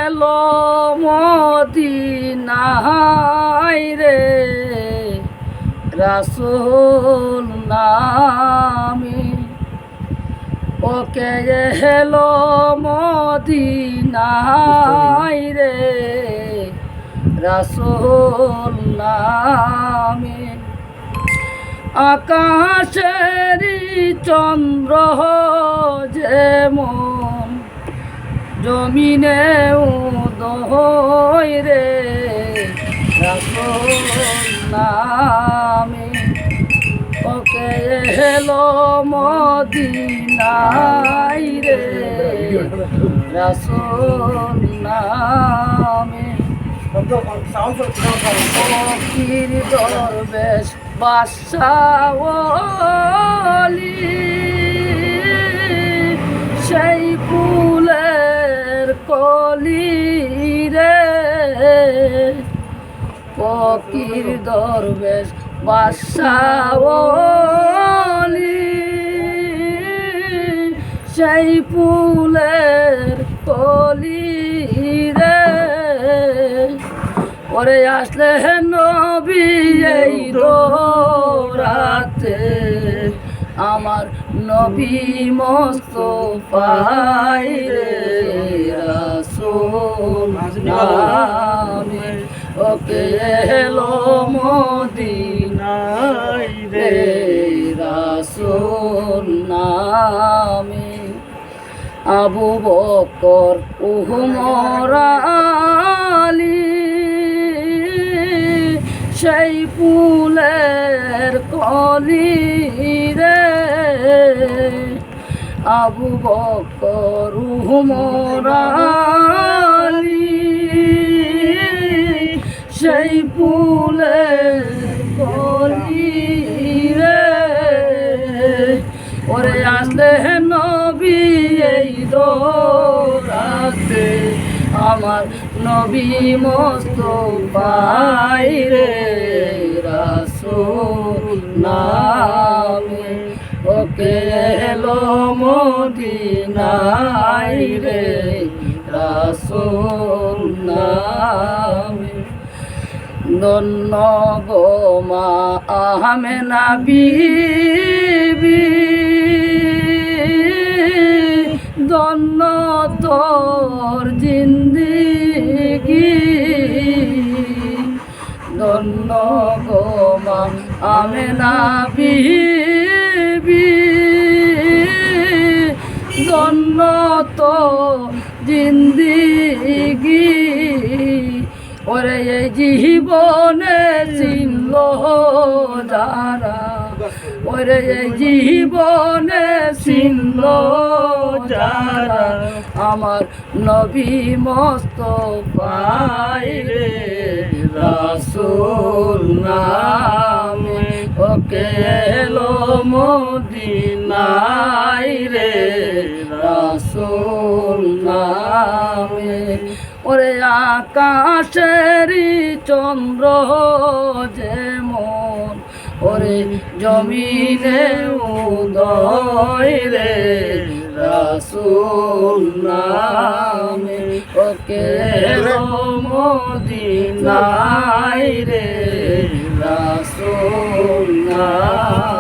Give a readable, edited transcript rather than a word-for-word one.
এলো মদিনায় রে রাসূল নামে, ওকে এলো মদিনায় রে রাসূল নামে। আকাশেরই চন্দ্র যেমন জমিনে উদয় রে রাসূল নামে, ওকে এলো মদিনায় রে রাসূল নামে। ফকির দরবেশ বাদশাহ ওলি সেই ফুলের কলি রে, ফকির দরবেশ বাদশাহ ওলি সেই ফুলের কলি রে। ওরে আসলে নবী এই রাতে আমার নবী মুস্তাফাই রে রাসূল নামে, ওকে এলো মদিনায় রে রাসূল নামে। আবু বকর ওমর আলী সেই ফুলের কলি রে, আবু বকর ওমর আলী সেই ফুলের কলি রে। ওরে আসলে নবী এই রাতে আমার নবী মুস্তাফাই রে রাসূল নামে, ওকে এলো মদিনায় রে রাসূল নামে। ধন্য গো মা আমেনা বিবি, ধন্য তোর জিন্দেগি, ধন্য গো মা আমেনা বিবি, ধন্য তোর জিন্দেগি। ওরে এই জীবনে চিনল যারা, ওরে এই জীবনে চিনল যারা আমার নবী মুস্তাফাই রে রাসূল নামে, ওকে এলো মদিনায় রে রাসূল নামে। ওরে আকাশেরই চন্দ্র যেমন ওরে জমিনে উদয় রে রাসূল নামে, ওকে এলো মদিনায় রে রাসূল নামে।